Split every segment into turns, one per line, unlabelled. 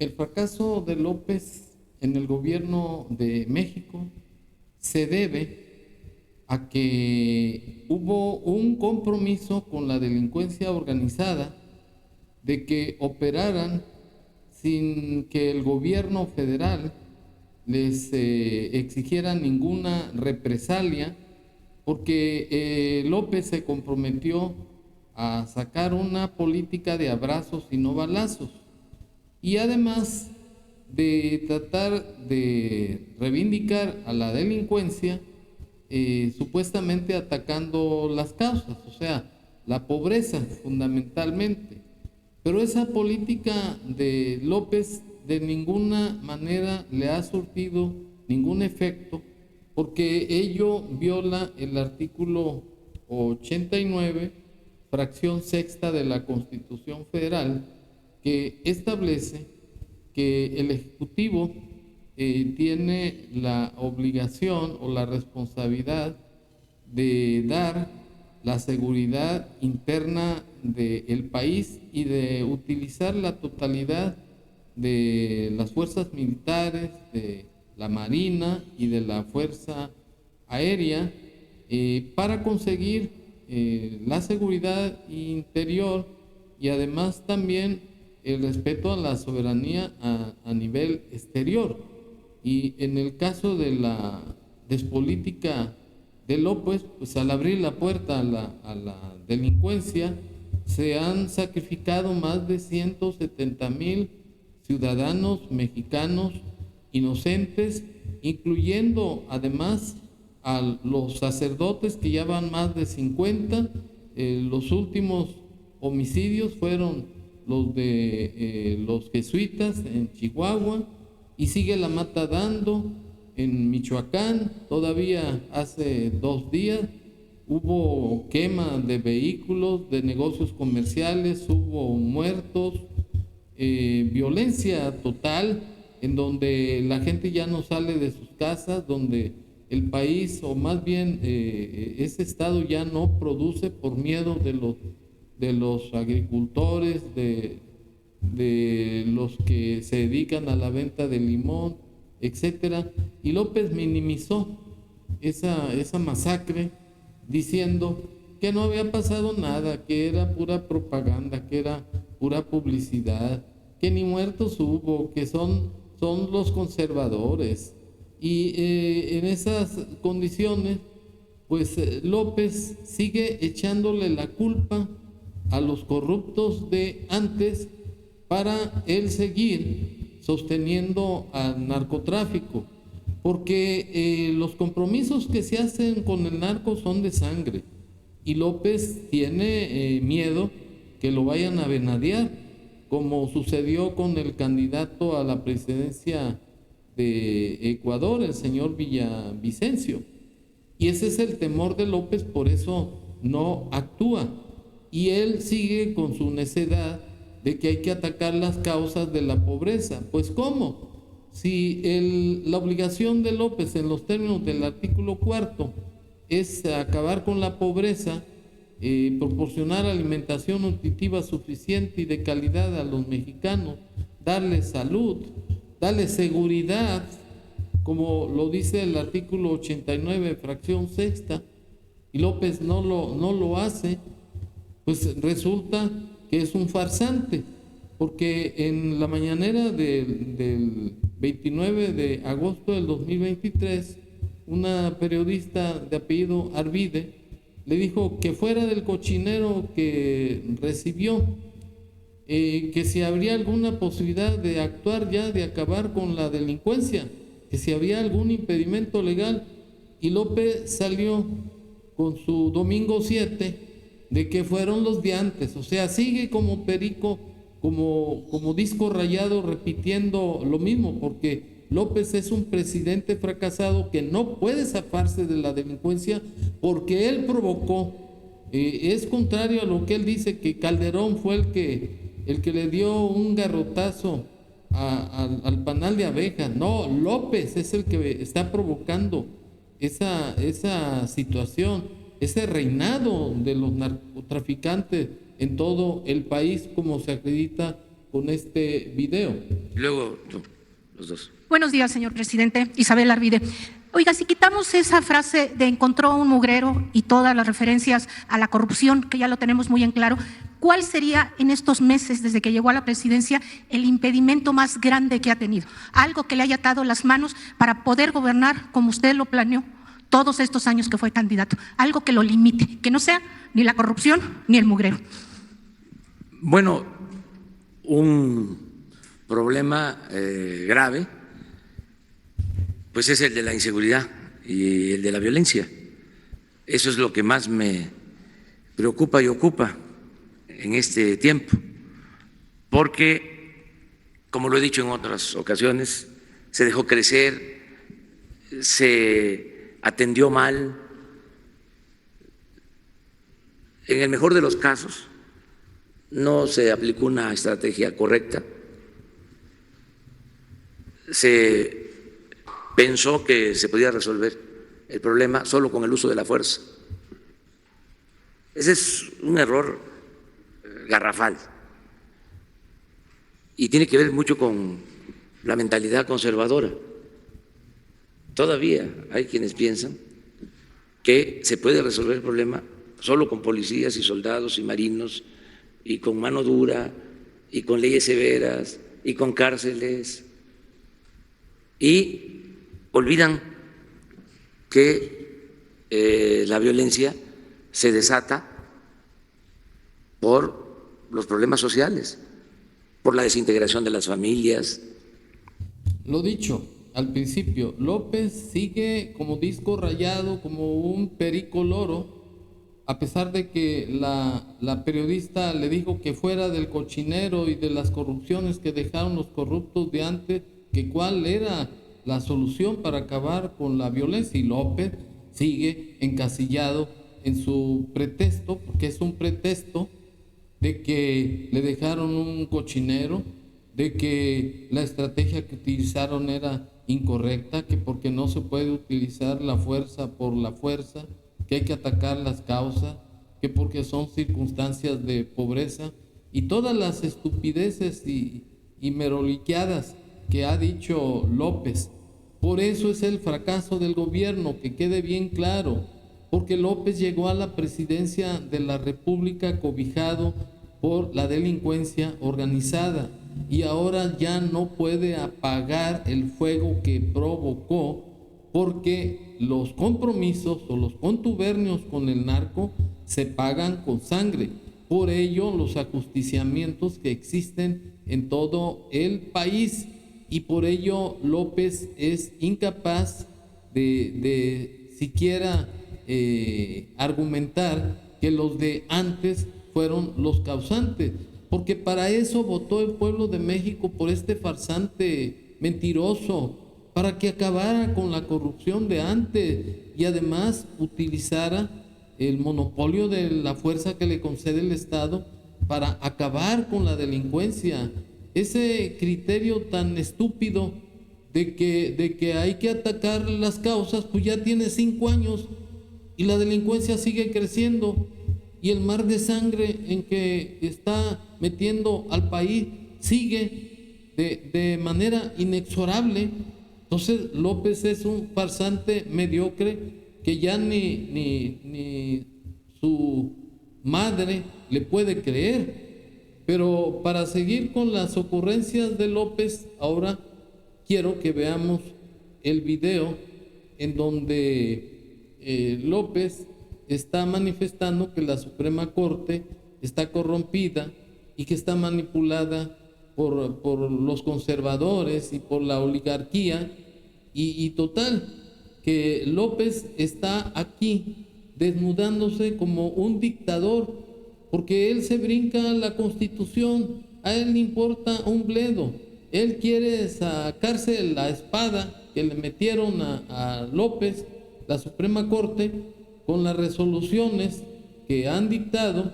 El fracaso de López en el gobierno de México se debe a que hubo un compromiso con la delincuencia organizada de que operaran sin que el gobierno federal les exigiera ninguna represalia, porque López se comprometió a sacar una política de abrazos y no balazos, y además de tratar de reivindicar a la delincuencia, supuestamente atacando las causas, o sea, la pobreza fundamentalmente. Pero esa política de López de ninguna manera le ha surtido ningún efecto, porque ello viola el artículo 89, fracción sexta de la Constitución Federal, que establece que el Ejecutivo tiene la obligación o la responsabilidad de dar la seguridad interna del país y de utilizar la totalidad de las fuerzas militares, de la Marina y de la Fuerza Aérea para conseguir la seguridad interior y además también el respeto a la soberanía a nivel exterior. Y en el caso de la despolítica de López, pues al abrir la puerta a la delincuencia, se han sacrificado más de 170,000 ciudadanos mexicanos inocentes, incluyendo además a los sacerdotes, que ya van más de 50. Los últimos homicidios fueron los de los jesuitas en Chihuahua, y sigue la mata dando en Michoacán. Todavía hace 2 días hubo quema de vehículos, de negocios comerciales, hubo muertos, violencia total, en donde la gente ya no sale de sus casas, donde el país, o más bien ese estado, ya no produce por miedo de los agricultores, de los que se dedican a la venta de limón, etcétera. Y López minimizó esa masacre diciendo que no había pasado nada, que era pura propaganda, que era pura publicidad, que ni muertos hubo, que son los conservadores. Y en esas condiciones, pues López sigue echándole la culpa a los corruptos de antes para él seguir sosteniendo al narcotráfico, porque los compromisos que se hacen con el narco son de sangre, y López tiene miedo que lo vayan a venadear, como sucedió con el candidato a la presidencia de Ecuador, el señor Villavicencio. Y ese es el temor de López, por eso no actúa. Y él sigue con su necedad de que hay que atacar las causas de la pobreza. Pues ¿cómo? Si la obligación de López, en los términos del artículo 4, es acabar con la pobreza, proporcionar alimentación nutritiva suficiente y de calidad a los mexicanos, darles salud, darles seguridad, como lo dice el artículo 89, fracción sexta, y López no lo hace, pues resulta que es un farsante, porque en la mañanera del 29 de agosto del 2023, una periodista de apellido Arvide le dijo que fuera del cochinero que recibió, que si habría alguna posibilidad de actuar ya, de acabar con la delincuencia, que si había algún impedimento legal. Y López salió con su domingo 7 de que fueron los de antes, o sea, sigue como perico, como disco rayado, repitiendo lo mismo, porque López es un presidente fracasado que no puede zafarse de la delincuencia porque él provocó. Es contrario a lo que él dice, que Calderón fue el que le dio un garrotazo al panal de abejas. No, López es el que está provocando esa situación, ese reinado de los narcotraficantes en todo el país, como se acredita con este video.
Luego tú, los dos.
Buenos días, señor presidente. Isabel Arvide. Oiga, si quitamos esa frase de encontró un mugrero y todas las referencias a la corrupción, que ya lo tenemos muy en claro, ¿cuál sería en estos meses desde que llegó a la presidencia el impedimento más grande que ha tenido? Algo que le haya atado las manos para poder gobernar como usted lo planeó todos estos años que fue candidato. Algo que lo limite, que no sea ni la corrupción ni el mugrero.
Bueno, un problema grave pues es el de la inseguridad y el de la violencia. Eso es lo que más me preocupa y ocupa en este tiempo, porque, como lo he dicho en otras ocasiones, se dejó crecer, se atendió mal. En el mejor de los casos, no se aplicó una estrategia correcta, se pensó que se podía resolver el problema solo con el uso de la fuerza. Ese es un error garrafal y tiene que ver mucho con la mentalidad conservadora. Todavía hay quienes piensan que se puede resolver el problema solo con policías y soldados y marinos y con mano dura y con leyes severas y con cárceles, y olvidan que la violencia se desata por los problemas sociales, por la desintegración de las familias.
Lo dicho al principio, López sigue como disco rayado, como un perico loro, a pesar de que la periodista le dijo que fuera del cochinero y de las corrupciones que dejaron los corruptos de antes, que cuál era la solución para acabar con la violencia, y López sigue encasillado en su pretexto, porque es un pretexto de que le dejaron un cochinero, de que la estrategia que utilizaron era incorrecta, que porque no se puede utilizar la fuerza por la fuerza, que hay que atacar las causas, que porque son circunstancias de pobreza, y todas las estupideces y meroliqueadas que ha dicho López. Por eso es el fracaso del gobierno, que quede bien claro, porque López llegó a la presidencia de la República cobijado por la delincuencia organizada y ahora ya no puede apagar el fuego que provocó, porque los compromisos o los contubernios con el narco se pagan con sangre. Por ello, los ajusticiamientos que existen en todo el país, y por ello López es incapaz de siquiera argumentar que los de antes fueron los causantes, porque para eso votó el pueblo de México, por este farsante mentiroso, para que acabara con la corrupción de antes y además utilizara el monopolio de la fuerza que le concede el Estado para acabar con la delincuencia. Ese criterio tan estúpido de que hay que atacar las causas, pues ya tiene 5 años y la delincuencia sigue creciendo, y el mar de sangre en que está metiendo al país sigue de manera inexorable. Entonces López es un farsante mediocre que ya ni su madre le puede creer. Pero para seguir con las ocurrencias de López, ahora quiero que veamos el video en donde López está manifestando que la Suprema Corte está corrompida y que está manipulada por los conservadores y por la oligarquía, y total, que López está aquí desnudándose como un dictador, porque él se brinca la Constitución, a él le importa un bledo, él quiere sacarse la espada que le metieron a López, la Suprema Corte, con las resoluciones que han dictado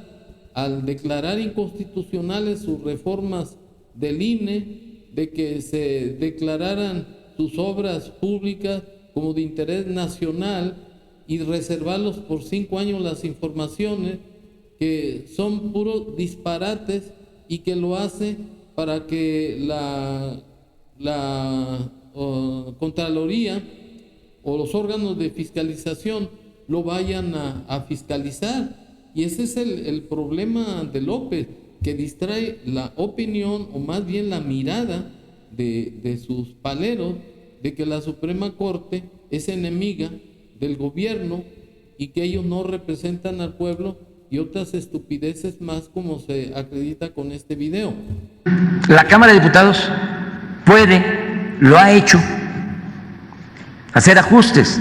al declarar inconstitucionales sus reformas del INE, de que se declararan sus obras públicas como de interés nacional y reservarlos por 5 años las informaciones, que son puros disparates y que lo hace para que la Contraloría o los órganos de fiscalización lo vayan a fiscalizar. Y ese es el problema de López, que distrae la opinión, o más bien la mirada de sus paleros, de que la Suprema Corte es enemiga del gobierno y que ellos no representan al pueblo, y otras estupideces más, como se acredita con este video.
La Cámara de Diputados puede, lo ha hecho, hacer ajustes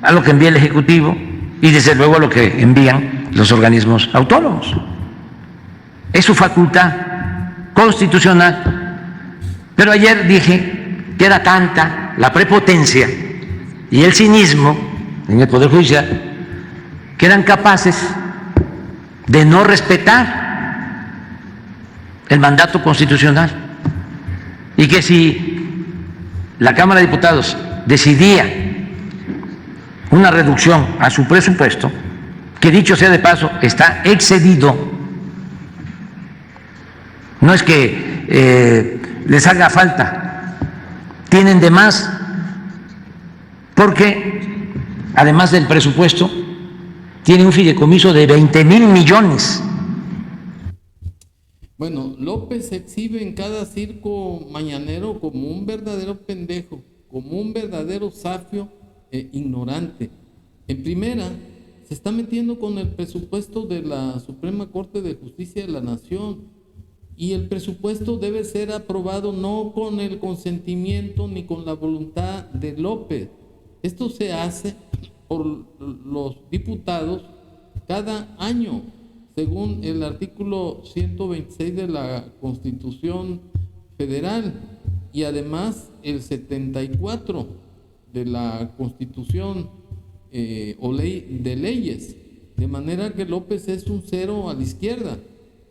a lo que envía el Ejecutivo y desde luego a lo que envían los organismos autónomos. Es su facultad constitucional. Pero ayer dije que era tanta la prepotencia y el cinismo en el Poder Judicial que eran capaces de no respetar el mandato constitucional, y que si la Cámara de Diputados decidía una reducción a su presupuesto, que dicho sea de paso está excedido, no es que les haga falta, tienen de más, porque además del presupuesto tiene un fideicomiso de 20,000 millones.
Bueno, López se exhibe en cada circo mañanero como un verdadero pendejo, como un verdadero zafio e ignorante. En primera, se está metiendo con el presupuesto de la Suprema Corte de Justicia de la Nación, y el presupuesto debe ser aprobado no con el consentimiento ni con la voluntad de López. Esto se hace por los diputados cada año, según el artículo 126 de la Constitución Federal, y además el 74 de la Constitución o ley de leyes, de manera que López es un cero a la izquierda.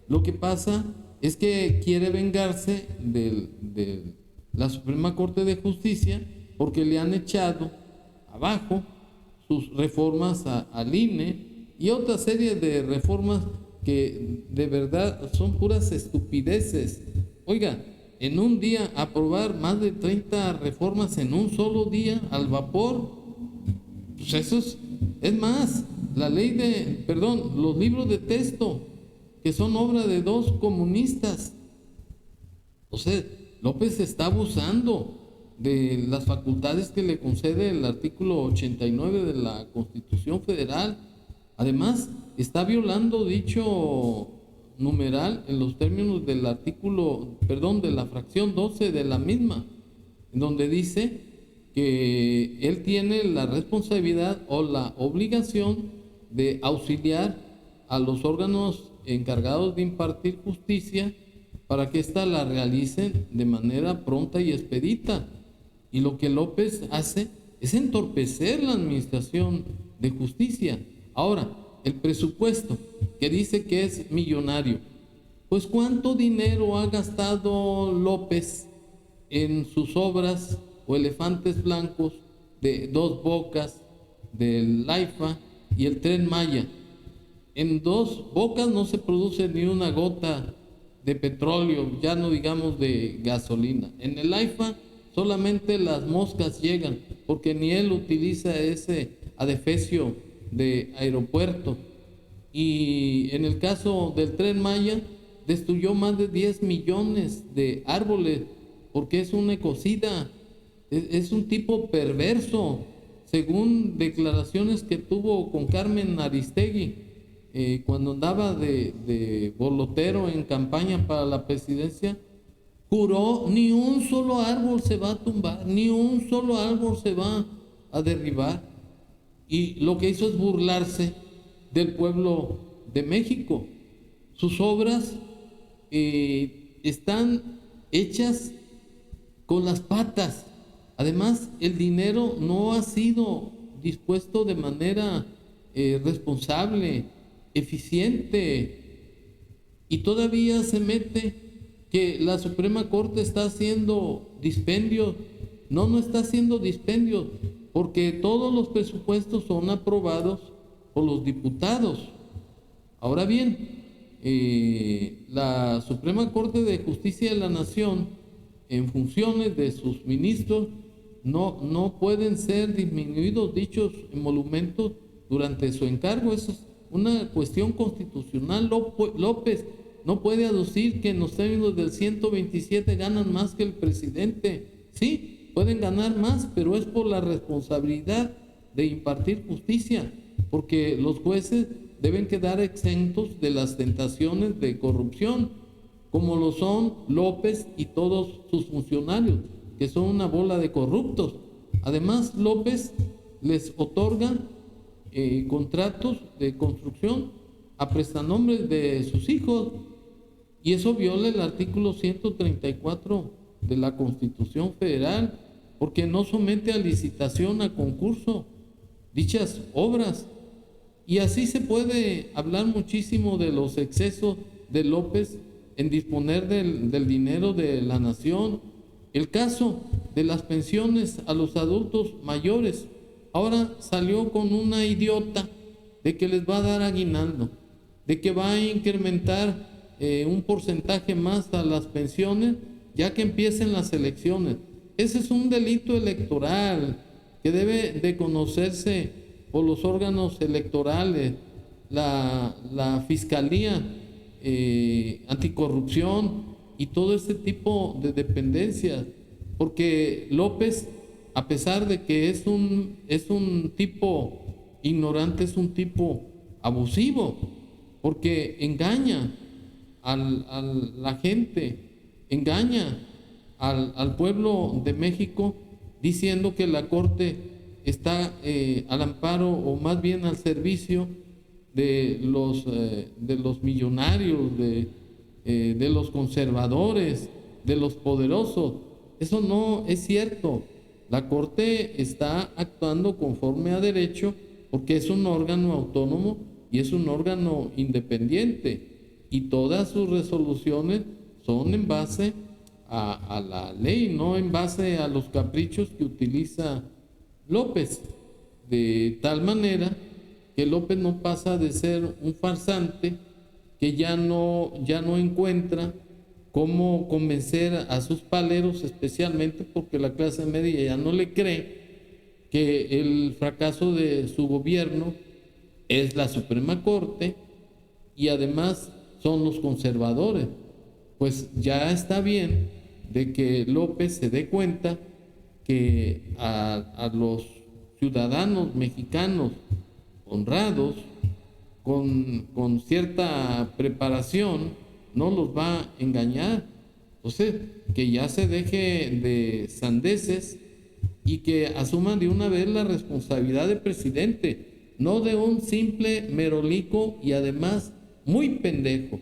Lo que pasa es que quiere vengarse de la Suprema Corte de Justicia porque le han echado abajo sus reformas al INE y otra serie de reformas que de verdad son puras estupideces. Oiga, en un día aprobar más de 30 reformas en un solo día al vapor, pues eso es más, los libros de texto, que son obra de dos comunistas. O sea, López está abusando de las facultades que le concede el artículo 89 de la Constitución Federal. Además, está violando dicho numeral en los términos del de la fracción 12 de la misma, en donde dice que él tiene la responsabilidad o la obligación de auxiliar a los órganos encargados de impartir justicia para que ésta la realicen de manera pronta y expedita. Y lo que López hace es entorpecer la administración de justicia. Ahora, el presupuesto, que dice que es millonario, pues ¿cuánto dinero ha gastado López en sus obras o elefantes blancos de Dos Bocas, del AIFA y el Tren Maya? En Dos Bocas no se produce ni una gota de petróleo, ya no digamos de gasolina. En el AIFA solamente las moscas llegan, porque ni él utiliza ese adefesio de aeropuerto. Y en el caso del Tren Maya, destruyó más de 10 millones de árboles, porque es un ecocida, es un tipo perverso, según declaraciones que tuvo con Carmen Aristegui, cuando andaba de bolotero en campaña para la presidencia. Juró: ni un solo árbol se va a tumbar, ni un solo árbol se va a derribar. Y lo que hizo es burlarse del pueblo de México. Sus obras están hechas con las patas. Además, el dinero no ha sido dispuesto de manera responsable, eficiente, y todavía se mete que la Suprema Corte está haciendo dispendios. No está haciendo dispendios, porque todos los presupuestos son aprobados por los diputados. Ahora bien, la Suprema Corte de Justicia de la Nación, en funciones de sus ministros, no pueden ser disminuidos dichos emolumentos durante su encargo. Eso es una cuestión constitucional. López no puede aducir que en los términos del 127 ganan más que el presidente. Sí, pueden ganar más, pero es por la responsabilidad de impartir justicia, porque los jueces deben quedar exentos de las tentaciones de corrupción, como lo son López y todos sus funcionarios, que son una bola de corruptos. Además, López les otorga contratos de construcción a prestanombres de sus hijos, y eso viola el artículo 134 de la Constitución Federal, porque no somete a licitación, a concurso, dichas obras. Y así se puede hablar muchísimo de los excesos de López en disponer del dinero de la nación. El caso de las pensiones a los adultos mayores, ahora salió con una idiota de que les va a dar aguinaldo, de que va a incrementar un porcentaje más a las pensiones ya que empiecen las elecciones. Ese es un delito electoral que debe de conocerse por los órganos electorales, la Fiscalía Anticorrupción y todo este tipo de dependencias, porque López, a pesar de que es un tipo ignorante, es un tipo abusivo, porque engaña a la gente, engaña al pueblo de México diciendo que la Corte está al amparo, o más bien al servicio de los millonarios, de los conservadores, de los poderosos. Eso no es cierto. La Corte está actuando conforme a derecho, porque es un órgano autónomo y es un órgano independiente, y todas sus resoluciones son en base a la ley, no en base a los caprichos que utiliza López, de tal manera que López no pasa de ser un farsante que ya no encuentra cómo convencer a sus paleros, especialmente porque la clase media ya no le cree que el fracaso de su gobierno es la Suprema Corte, y además son los conservadores. Pues ya está bien de que López se dé cuenta que a los ciudadanos mexicanos honrados, con cierta preparación, no los va a engañar. Entonces, que ya se deje de sandeces y que asuman de una vez la responsabilidad de presidente, no de un simple merolico y además muy pendejo.